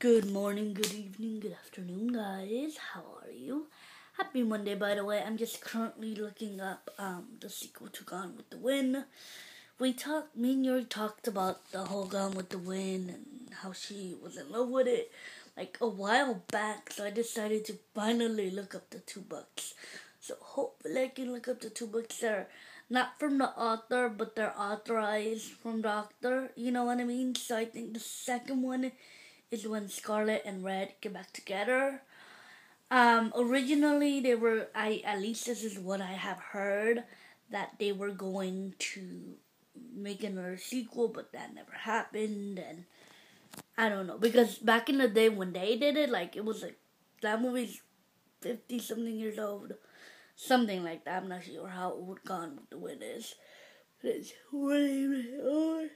Good morning, good evening, good afternoon, guys. How are you? Happy Monday, by the way. I'm just currently looking up the sequel to Gone with the Wind. Me and Yuri talked about the whole Gone with the Wind and how she was in love with it like a while back. So I decided to finally look up the 2 books. So hopefully I can look up the 2 books that are not from the author, but they're authorized from the author. You know what I mean? So I think the second one is when Scarlet and Red get back together. Originally at least this is what I have heard, that they were going to make another sequel, but that never happened, and I don't know, because back in the day when they did it, it was that movie's 50 something years old, something like that. I'm not sure how old Gone with the Wind is, but it's really, really old.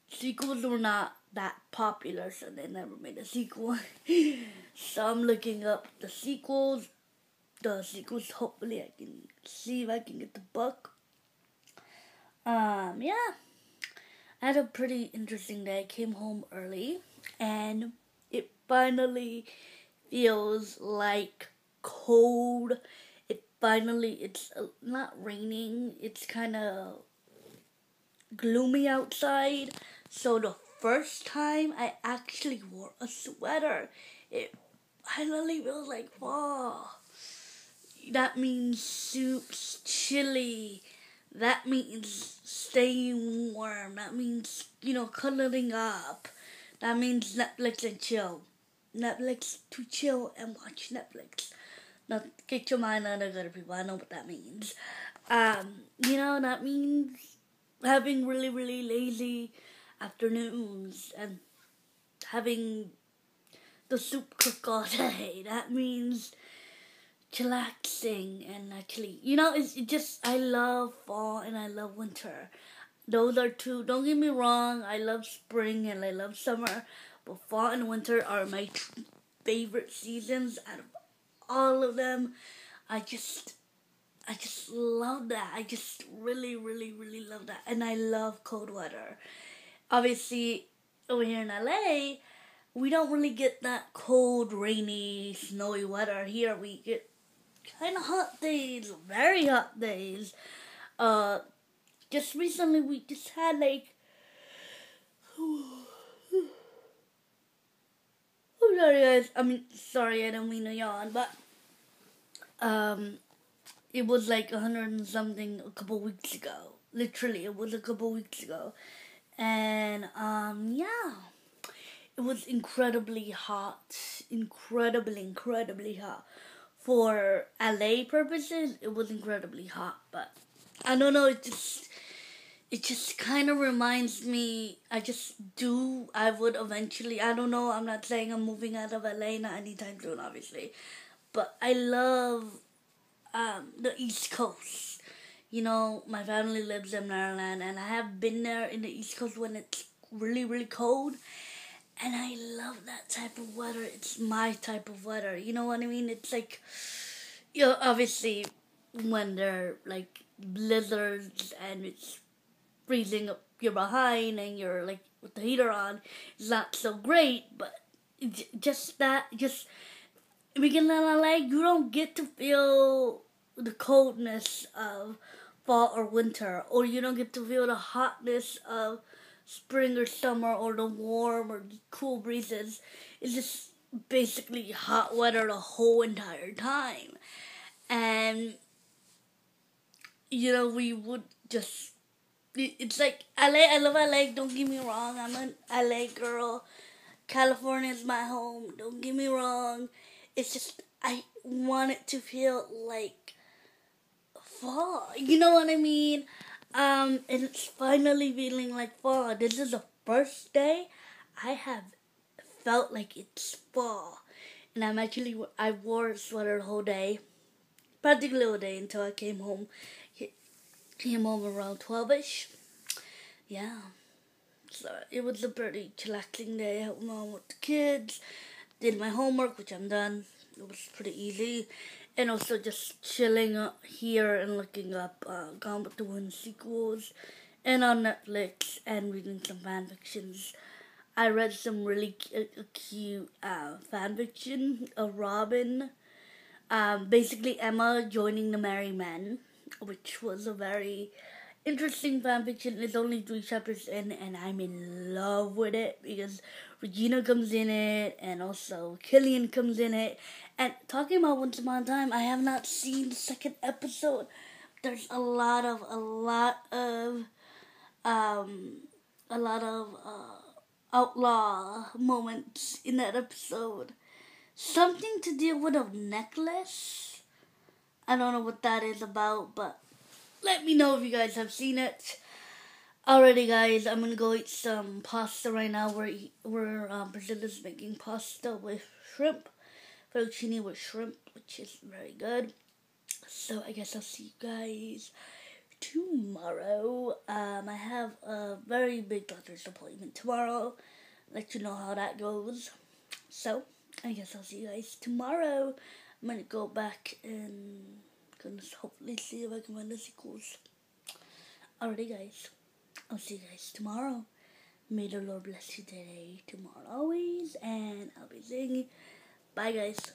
Sequels were not that popular, so they never made a sequel. So I'm looking up the sequels. Hopefully I can see if I can get the book. Yeah. I had a pretty interesting day. I came home early, and it finally feels like cold. It's not raining. It's kind of gloomy outside. So the first time I actually wore a sweater, it finally feels like fall. That means soup's chilly. That means staying warm. That means, cuddling up. That means Netflix and chill. Netflix to chill and watch Netflix. Now, get your mind on other people. I know what that means. That means having really, really lazy afternoons and having the soup cook all day. That means chillaxing and actually, I love fall and I love winter. Those are two. Don't get me wrong, I love spring and I love summer, but fall and winter are my favorite seasons out of all of them. I just love that. I just really, really, really love that. And I love cold weather. Obviously, over here in LA, we don't really get that cold, rainy, snowy weather. Here we get kind of hot days, very hot days. Just recently we just had I'm sorry guys. Sorry, I don't mean to yawn, but it was 100 and something a couple weeks ago. Literally, it was a couple weeks ago. And, yeah. It was incredibly hot. Incredibly hot. For LA purposes, it was incredibly hot. But, I don't know, it just kind of reminds me, I would eventually, I don't know, I'm not saying I'm moving out of LA, not anytime soon, obviously. But I love the East Coast. My family lives in Maryland, and I have been there in the East Coast when it's really, really cold. And I love that type of weather. It's my type of weather. You know what I mean? It's obviously when there are blizzards and it's freezing up your behind and you're with the heater on, it's not so great. But being in LA, you don't get to feel the coldness of fall or winter, or you don't get to feel the hotness of spring or summer, or the warm or the cool breezes. It's just basically hot weather the whole entire time. And we would just, it's like LA. I love LA, don't get me wrong, I'm an LA girl. California is my home, don't get me wrong. It's just, I want it to feel like fall. You know what I mean? And it's finally feeling like fall. This is the first day I have felt like it's fall. And I wore a sweater the whole day. Practically all day until I came home. Came home around 12ish. Yeah. So it was a pretty chillaxing day. I helped mom with the kids. Did my homework, which I'm done. It was pretty easy. And also just chilling here and looking up Gone with the Wind sequels. And on Netflix and reading some fan fictions. I read some really cute fan fiction of Robin. Basically, Emma joining the Merry Men, which was a very interesting fanfiction. It's only 3 chapters in, and I'm in love with it because Regina comes in it, and also Killian comes in it. And talking about Once Upon a Time, I have not seen the second episode. There's a lot of um, outlaw moments in that episode. Something to deal with a necklace. I don't know what that is about, but let me know if you guys have seen it. Alrighty, guys, I'm gonna go eat some pasta right now. Priscilla's making pasta with shrimp, fettuccine with shrimp, which is very good. So I guess I'll see you guys tomorrow. I have a very big doctor's appointment tomorrow. Let you know how that goes. So I guess I'll see you guys tomorrow. I'm gonna go back and gonna hopefully see if I can find the sequels. Alrighty, guys. I'll see you guys tomorrow. May the Lord bless you today, tomorrow, always, and I'll be saying bye, guys.